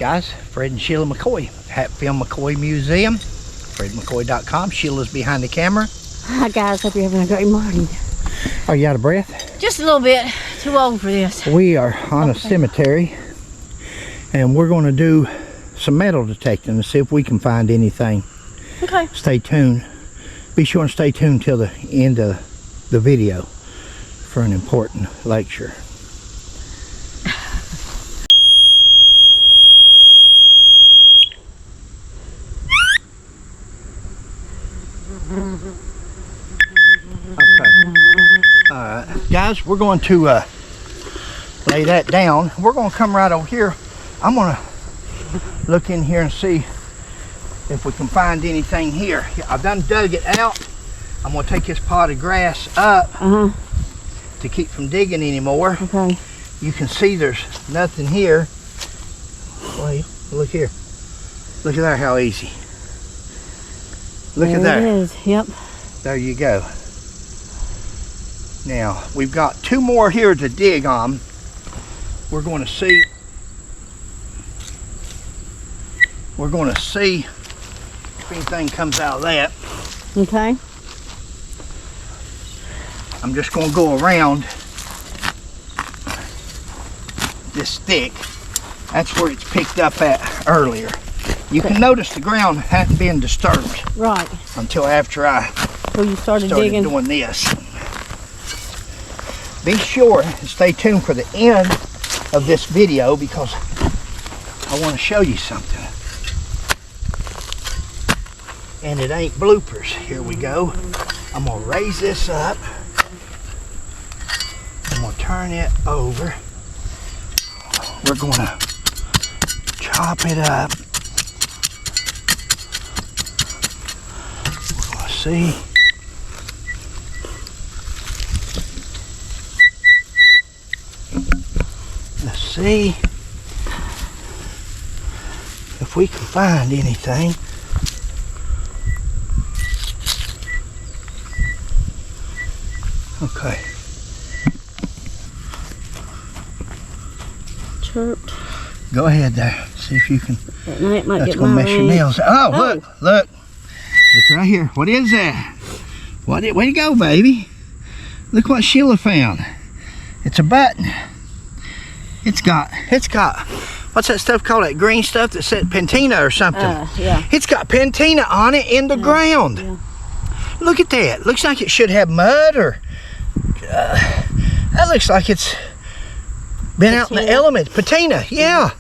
guys? Fred and Sheila McCoy, Hatfield McCoy Museum, FredMcCoy.com. Sheila's behind the camera. Hi guys, hope you're having a great morning. Are you out of breath? Just a little bit. Too old for this. We are on a cemetery, and we're going to do some metal detecting to see if we can find anything. Okay. Stay tuned. Be sure and stay tuned till the end of the video for an important lecture. Guys, we're going to lay that down. We're going to come right over here. I'm going to look in here and see if we can find anything here. I've done dug it out. I'm going to take this pot of grass up to keep from digging anymore. Okay. You can see there's nothing here. Well, look here. Look at that, how easy. Look at that. There it is, yep. There you go. Now, we've got two more here to dig on. We're going to see if anything comes out of that. Okay. I'm just going to go around this stick. That's where it's picked up at earlier. You can notice the ground hadn't been disturbed. Right. Until after I started digging. Doing this. Be sure and stay tuned for the end of this video because I want to show you something. And it ain't bloopers. Here we go. I'm going to raise this up. I'm going to turn it over. We're going to chop it up. We're going to see. Let's see if we can find anything. Okay. Chirped. Go ahead there. See if you can. That might That's gonna mess your nails. Oh, look right here. What is that? Way to go, baby. Look what Sheila found. It's a button. It's got, what's that stuff called? That green stuff that said patina or something. Yeah. It's got patina on it in the ground. Yeah. Look at that. Looks like it should have mud or, that looks like it's been out in the elements. Patina, yeah.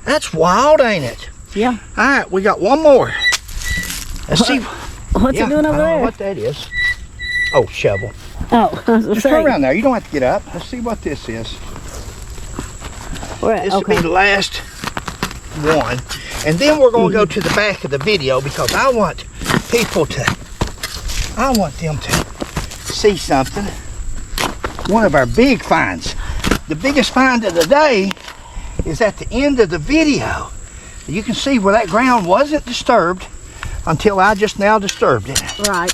That's wild, ain't it? Yeah. All right, we got one more. Let's see. What's it doing over there? I don't know what that is. Oh, shovel. Oh, just turn around there. You don't have to get up. Let's see what this is. This will be the last one. And then we're going to go to the back of the video because I want them to see something. One of our big finds. The biggest find of the day is at the end of the video. You can see where that ground wasn't disturbed until I just now disturbed it. Right.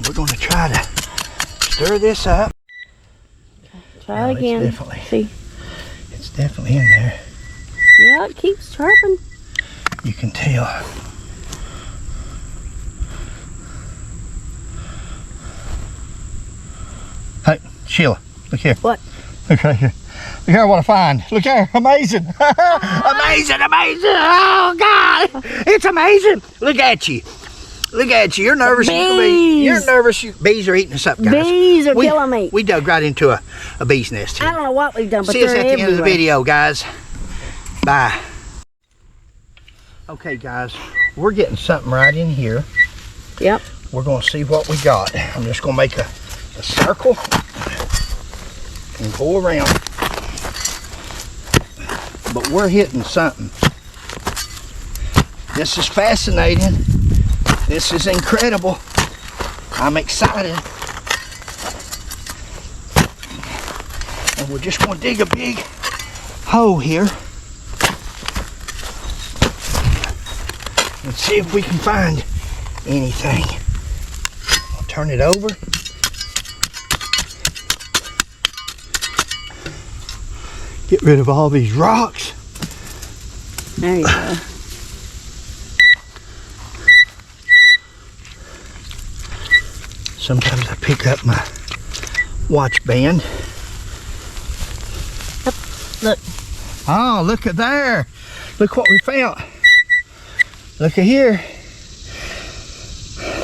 We're going to try to stir this up. Try it again. It's definitely in there. Yeah, it keeps chirping. You can tell. Hey, Sheila, look here. What? Look right here. Look here what I find. Look here, amazing. Amazing. Oh God, it's amazing. Look at you. Look at you. You're nervous. Bees. You're nervous. Bees are eating us up, guys. Bees are killing me. We dug right into a bee's nest here. I don't know what we've done, but see us at the end of the everywhere. video, guys. Bye. Okay, guys. We're getting something right in here. Yep. We're going to see what we got. I'm just going to make a circle and go around. But we're hitting something. This is fascinating. This is incredible. I'm excited. And we're just going to dig a big hole here and see if we can find anything. I'll turn it over. Get rid of all these rocks. There you go. Sometimes I pick up my watch band. Look. Oh, look at there. Look what we found. Look at here.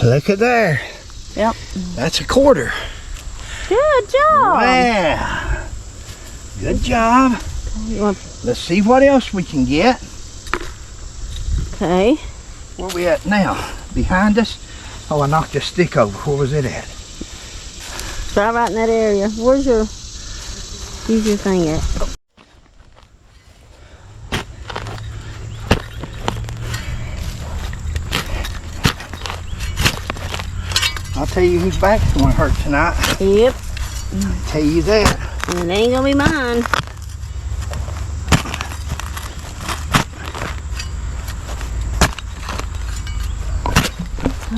Look at there. Yep. That's a quarter. Good job. Wow. Good job. You want, Let's see what else we can get. okay. Where we at now? Behind us? Oh, I knocked a stick over. Where was it at? Try right in that area. Where's your, use your thing at? I'll tell you whose back's going to hurt tonight. Yep. I'll tell you that. And it ain't gonna be mine.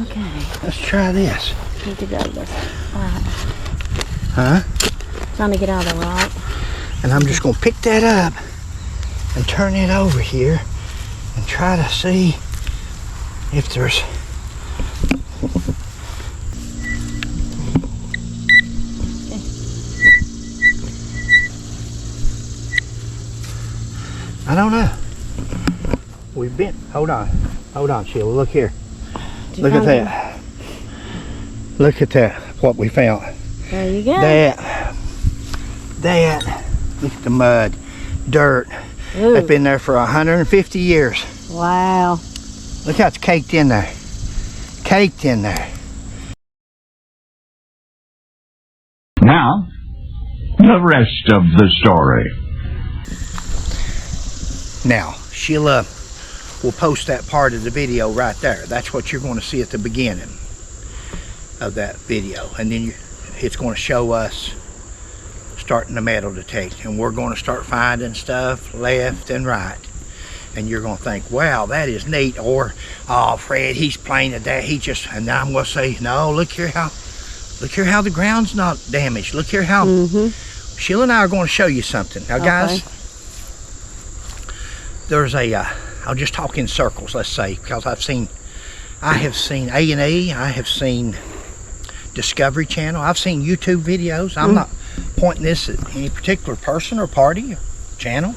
Okay. Let's try this. Need to go this right. Huh? Trying to get out of the rock. And I'm just going to pick that up and turn it over here and try to see if there's I don't know. We've been, hold on, Sheila, look here. Look at that. Look at that, what we found. There you go. That, look at the mud, dirt. Ooh. They've been there for 150 years. Wow. Look how it's caked in there. Caked in there. Now, the rest of the story. Now, Sheila will post that part of the video right there. That's what you're going to see at the beginning of that video. And then it's going to show us starting the metal detector. And we're going to start finding stuff left and right. And you're going to think, wow, that is neat. Or, oh, Fred, he's playing at that. He just, and then I'm going to say, no, look here how the ground's not damaged. Look here how, Sheila and I are going to show you something. Now, guys, there's a, I'll just talk in circles, let's say, because I have seen A&E, I have seen Discovery Channel, I've seen YouTube videos. I'm not pointing this at any particular person or party or channel.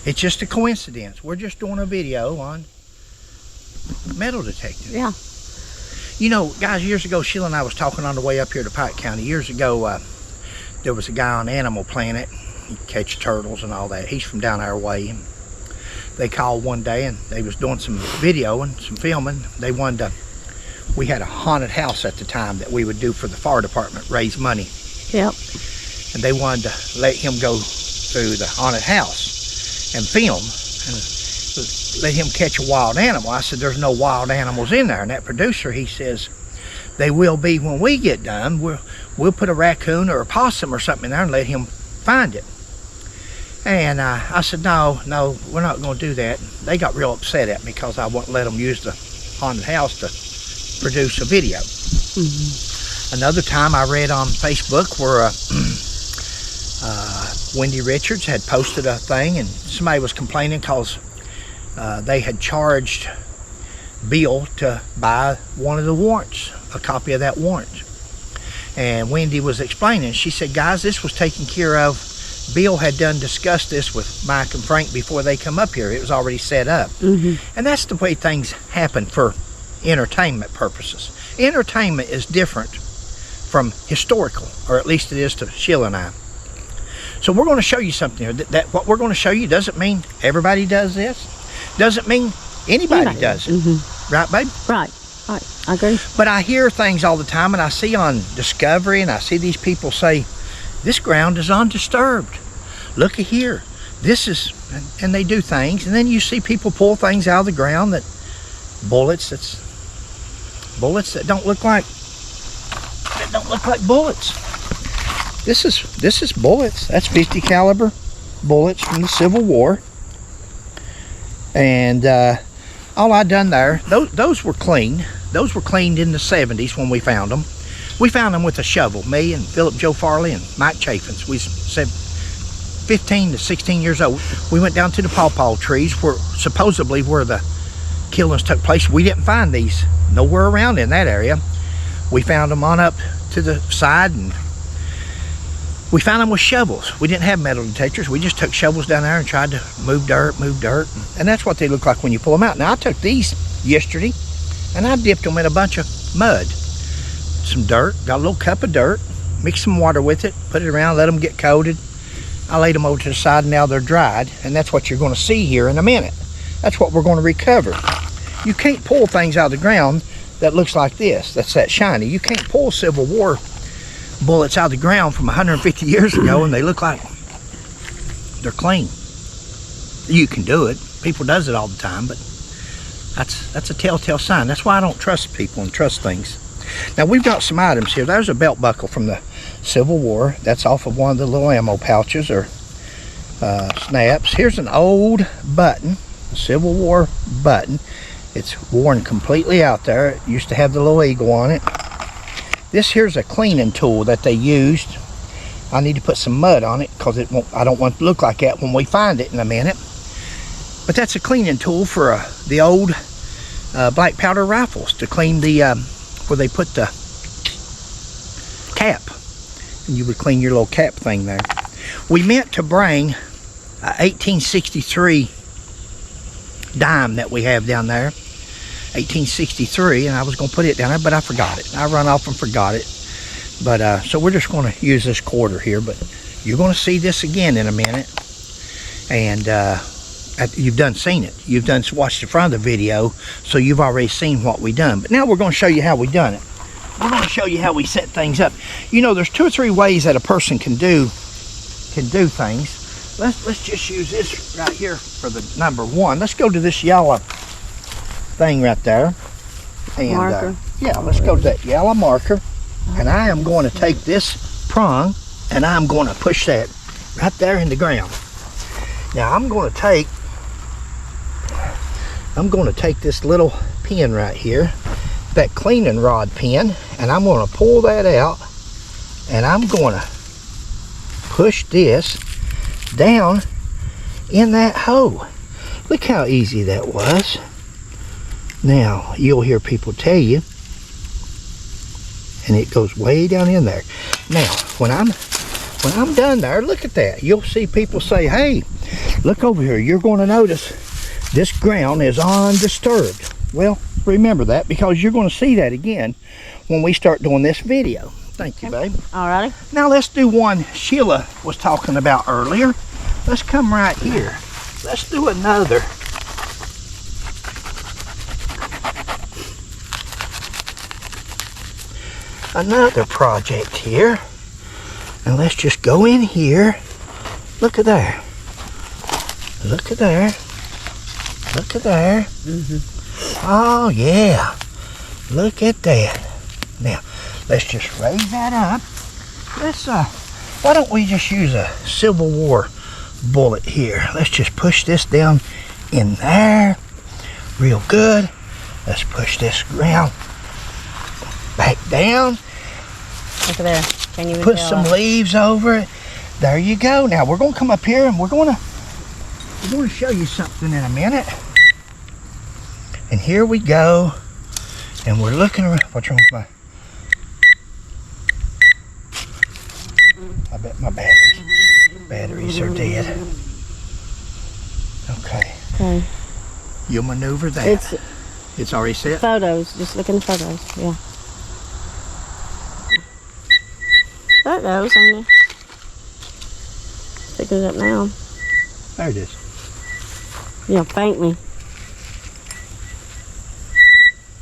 It's just a coincidence. We're just doing a video on metal detecting. Yeah. You know, guys, years ago, Sheila and I was talking on the way up here to Pike County. Years ago, there was a guy on Animal Planet. He'd catch turtles and all that. He's from down our way. And they called one day and they was doing some video and some filming. They wanted to, we had a haunted house at the time that we would do for the fire department, raise money. Yep. And they wanted to let him go through the haunted house and film and let him catch a wild animal. I said, there's no wild animals in there. And that producer, he says, they will be when we get done. We'll put a raccoon or a possum or something in there and let him find it. And I said, no, we're not going to do that. They got real upset at me because I wouldn't let them use the haunted house to produce a video. Another time I read on Facebook where Wendy Richards had posted a thing and somebody was complaining because they had charged Bill to buy one of the warrants, a copy of that warrant. And Wendy was explaining, she said, guys, this was taken care of. Bill had discussed this with Mike and Frank before they come up here. It was already set up. And that's the way things happen for entertainment purposes. Entertainment is different from historical, or at least it is to Sheila and I. So we're going to show you something here. That what we're going to show you doesn't mean everybody does this. Doesn't mean anybody does it. Right, babe? Right. I agree. But I hear things all the time, and I see on Discovery, and I see these people say, this ground is undisturbed. Look at here. This is, and they do things, and then you see people pull things out of the ground that bullets that don't look like bullets. This is bullets. That's 50 caliber bullets from the Civil War. And all I done there, those were clean. Those were cleaned in the 70s when we found them. We found them with a shovel. Me and Philip Joe Farley and Mike Chaffins. We said, 15 to 16 years old. We went down to the pawpaw trees where supposedly where the killings took place. We didn't find these nowhere around in that area. We found them on up to the side, and we found them with shovels. We didn't have metal detectors. We just took shovels down there and tried to move dirt, and that's what they look like when you pull them out. Now I took these yesterday and I dipped them in a bunch of mud, some dirt, got a little cup of dirt, mixed some water with it, put it around, let them get coated. I laid them over to the side, and now they're dried, and that's what you're going to see here in a minute. That's what we're going to recover. You can't pull things out of the ground that looks like this, that's that shiny. You can't pull Civil War bullets out of the ground from 150 years ago and they look like they're clean. You can do it. People does it all the time, but that's a telltale sign. That's why I don't trust people and trust things. Now we've got some items here. There's a belt buckle from the Civil War. That's off of one of the little ammo pouches or snaps. Here's an old button, a Civil War button. It's worn completely out there. It used to have the little eagle on it. This here's a cleaning tool that they used. I need to put some mud on it because I don't want it to look like that when we find it in a minute. But that's a cleaning tool for the old black powder rifles to clean the where they put the cap, and you would clean your little cap thing there. We meant to bring a 1863 dime that we have down there, 1863, and I was going to put it down there, but I forgot it. I run off and forgot it. But so we're just going to use this quarter here, but you're going to see this again in a minute, and you've done seen it. You've done watched the front of the video, so you've already seen what we done. But now we're going to show you how we done it. We're going to show you how we set things up. You know, there's 2 or 3 ways that a person can do things. Let's just use this right here for the number 1. Let's go to this yellow thing right there. And marker. Yeah, let's go to that yellow marker. And I am going to take this prong and I'm going to push that right there in the ground. Now I'm going to take this little pin right here, that cleaning rod pin, and I'm going to pull that out, and I'm going to push this down in that hole. Look how easy that was. Now you'll hear people tell you, and it goes way down in there. Now when I'm done there, look at that. You'll see people say, hey, look over here. You're going to notice this ground is undisturbed. Well, remember that, because you're going to see that again when we start doing this video. Thank you, babe. Alrighty. Now let's do one Sheila was talking about earlier. Let's come right here. Let's do another. Another project here. And let's just go in here. Look at there. Look at there. Look at there. Mm-hmm. Oh yeah. Look at that. Now, let's just raise that up. Let's why don't we just use a Civil War bullet here? Let's just push this down in there real good. Let's push this ground back down. Look at there. Can you put some leaves over it. There you go. Now we're going to come up here and we're going to show you something in a minute. And here we go. And we're looking around. What's wrong with I bet my batteries are dead. Okay. You'll maneuver that. It's already set? Photos. Just look in the photos. Yeah. There it goes. I'm going to pick it up now. There it is. Yeah, faintly.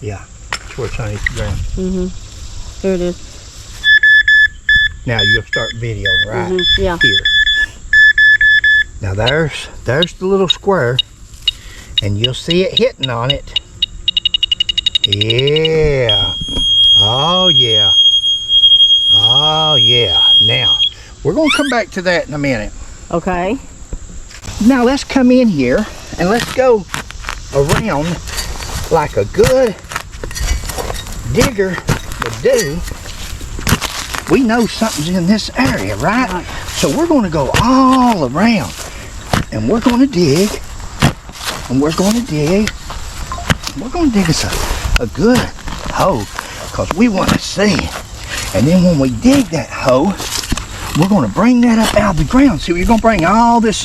Yeah, it's where it's underneath the ground. Mm-hmm. Here it is. Now you'll start videoing right yeah. here. Now there's the little square, and you'll see it hitting on it. Yeah. Oh yeah. Oh yeah. Now we're gonna come back to that in a minute. Okay. Now let's come in here and let's go around like a good digger would do. We know something's in this area, right? So we're going to go all around, and we're going to dig, and we're going to dig. We're going to dig us a good hole, because we want to see. And then when we dig that hole, we're going to bring that up out of the ground. See, we're going to bring all this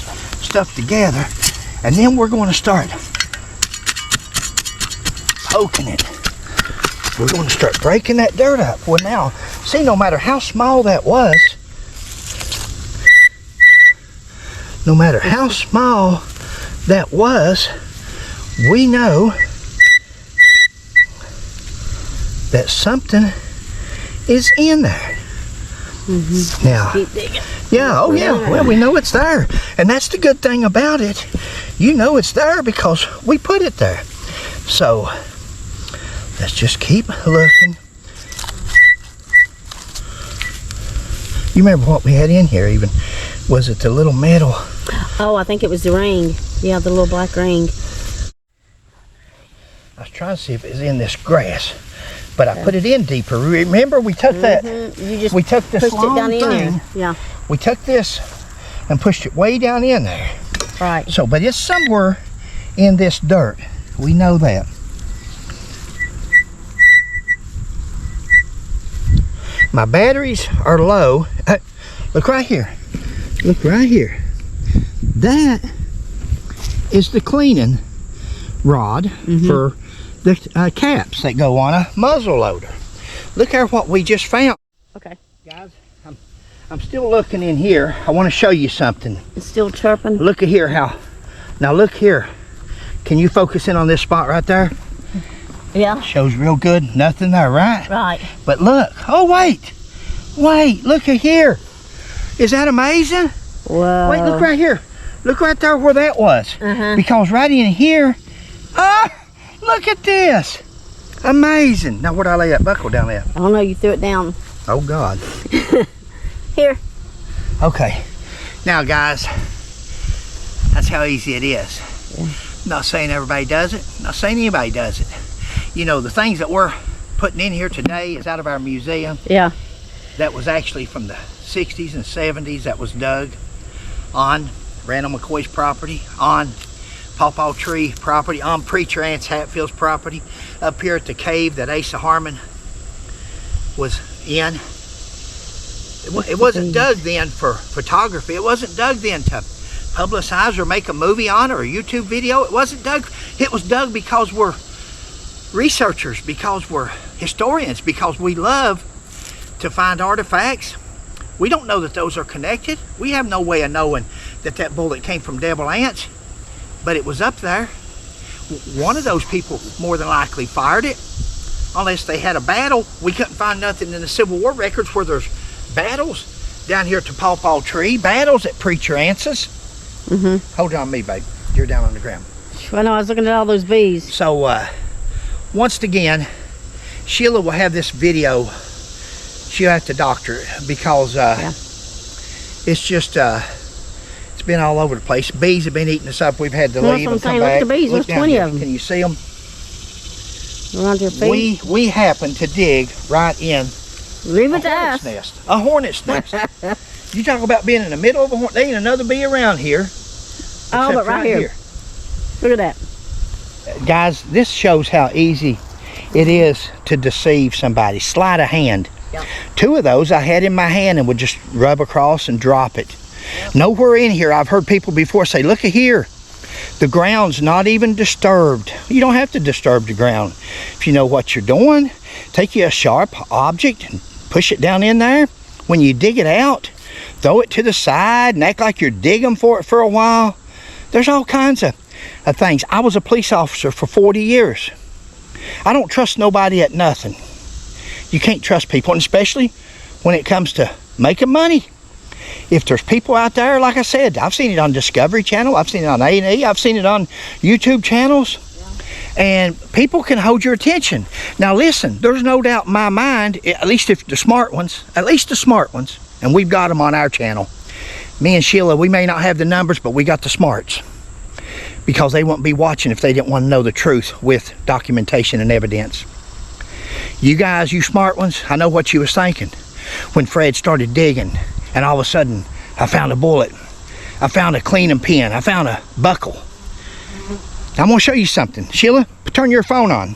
stuff together, and then we're going to start poking it. We're going to start breaking that dirt up. Well, now, see, no matter how small that was, we know that something is in there. Now, Keep digging. yeah, oh yeah, well, we know it's there. And that's the good thing about it. You know it's there because we put it there. So, let's just keep looking. You remember what we had in here even? Was it the little metal? Oh, I think it was the ring. Yeah, the little black ring. I was trying to see if it was in this grass, but I put it in deeper. Remember, we took that. You just We took this pushed it long down in thing. there. Yeah, We took this and pushed it way down in there. right. So, but it's somewhere in this dirt. We know that. My batteries are low. Look right here. Look right here. That is the cleaning rod for the caps that go on a muzzle loader. Look at what we just found. Okay. Guys, I'm still looking in here. I want to show you something. It's still chirping. Look at here how. Now look here. Can you focus in on this spot right there? Yeah. Shows real good. Nothing there, right? Right. But look. Oh, wait. Wait, look at here. Is that amazing? Whoa. Wait, look right here. Look right there where that was. Because right in here, look at this. Amazing. Now, where'd I lay that buckle down there? I don't know, you threw it down. Oh, God. Here. Okay. Now, guys, that's how easy it is. Yeah. Not saying everybody does it. Not saying anybody does it. You know, the things that we're putting in here today is out of our museum. Yeah. That was actually from the 60s and 70s. That was dug on Randall McCoy's property, on Pawpaw Tree property, on Preacher Ant's Hatfield's property, up here at the cave that Asa Harmon was in. It wasn't dug then for photography. It wasn't dug then to publicize or make a movie on it or a YouTube video. It wasn't dug. It was dug because we're researchers, because we're historians, because we love to find artifacts. We don't know that those are connected. We have no way of knowing that that bullet came from devil ants, but it was up there. One of those people more than likely fired it, unless they had a battle. We couldn't find nothing in the Civil War records where there's battles down here at the Pawpaw Tree, battles at Preacher Ant's. Hold on me, babe. You're down on the ground. I know, I was looking at all those bees. So, once again, Sheila will have this video. She'll have to doctor it because it's just, it's been all over the place. Bees have been eating us up. We've had to Well, leave that's and what I'm come saying. Look back. at the bees. There's 20 down here. of them. Can you see them? Around your feet. We happen to dig right in Leave a it to hornet's us. nest. A hornet's nest. You talk about being in the middle of a hornet. There ain't another bee around here. Oh, except but right here. Look at that. Guys, this shows how easy it is to deceive somebody. Sleight of hand. Yep. 2 of those I had in my hand and would just rub across and drop it. Yep. Nowhere in here, I've heard people before say, look at here. The ground's not even disturbed. You don't have to disturb the ground. If you know what you're doing, take you a sharp object and push it down in there. When you dig it out, throw it to the side and act like you're digging for it for a while. There's all kinds of things. I was a police officer for 40 years. I don't trust nobody at nothing. You can't trust people, and especially when it comes to making money. If there's people out there, like I said, I've seen it on Discovery Channel, I've seen it on A&E, I've seen it on YouTube channels, and people can hold your attention. Now listen, there's no doubt in my mind, at least if the smart ones, and we've got them on our channel. Me and Sheila, we may not have the numbers, but we got the smarts. Because they wouldn't be watching if they didn't want to know the truth with documentation and evidence. You guys, you smart ones, I know what you was thinking when Fred started digging and all of a sudden I found a bullet. I found a cleaning pin. I found a buckle. Now, I'm going to show you something. Sheila, turn your phone on.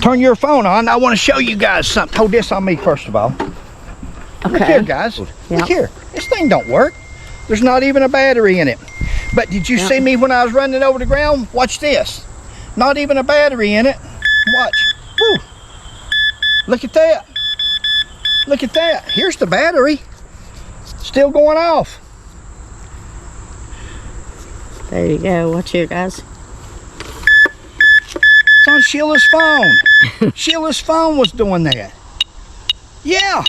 Turn your phone on. I want to show you guys something. Hold this on me first of all. Okay. Look here, guys. Yep. Look here. This thing don't work. There's not even a battery in it. But did you see me when I was running over the ground? Watch this. Not even a battery in it. Watch. Woo. Look at that. Look at that. Here's the battery. Still going off. There you go. Watch here, guys. It's on Sheila's phone. Sheila's phone was doing that. Yeah.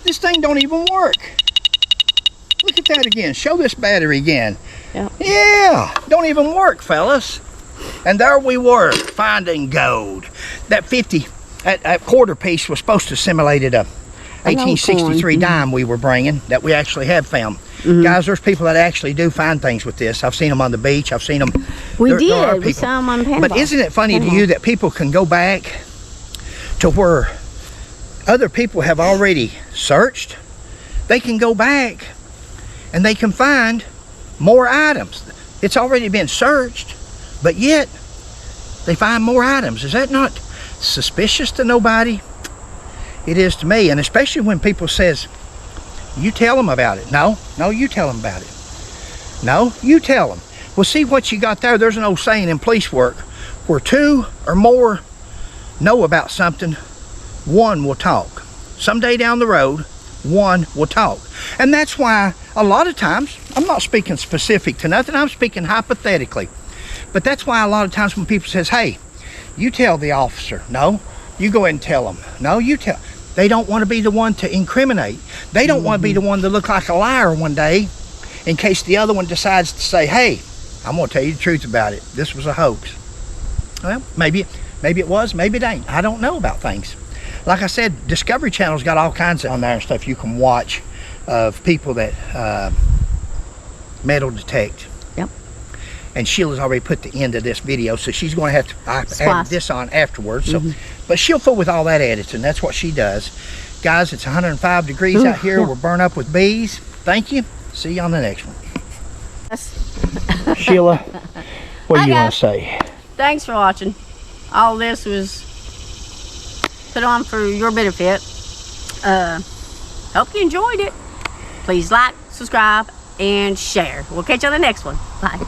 This thing don't even work. Look at that again. Show this battery again. Yep. Yeah. Don't even work, fellas. And there we were, finding gold. That 50, that quarter piece was supposed to simulate a 1863 dime we were bringing that we actually have found. Guys, there's people that actually do find things with this. I've seen them on the beach. I've seen them. We saw them on Panama. But isn't it funny to you that people can go back to where other people have already searched? They can go back and they can find more items. It's already been searched, but yet they find more items. Is that not suspicious to nobody? It is to me, and especially when people says, you tell them about it. No, you tell them about it. No, you tell them. Well, see what you got there. There's an old saying in police work, where two or more know about something, one will talk. Someday down the road, one will talk. And that's why a lot of times, I'm not speaking specific to nothing, I'm speaking hypothetically. But that's why a lot of times when people says, hey, you tell the officer. No, you go ahead and tell them. No, you tell. They don't want to be the one to incriminate. They don't want to be the one to look like a liar one day in case the other one decides to say, hey, I'm going to tell you the truth about it. This was a hoax. Well, maybe it was, maybe it ain't. I don't know about things. Like I said, Discovery Channel's got all kinds on there and stuff you can watch of people that metal detect. Yep. And Sheila's already put the end of this video, so she's going to have to add this on afterwards. So, but she'll fool with all that editing. That's what she does. Guys, it's 105 degrees out here. We're burnt up with bees. Thank you. See you on the next one. Sheila, what do you want to say? Thanks for watching. All this was put on for your benefit. Hope you enjoyed it. Please like, subscribe, and share. We'll catch you on the next one. Bye.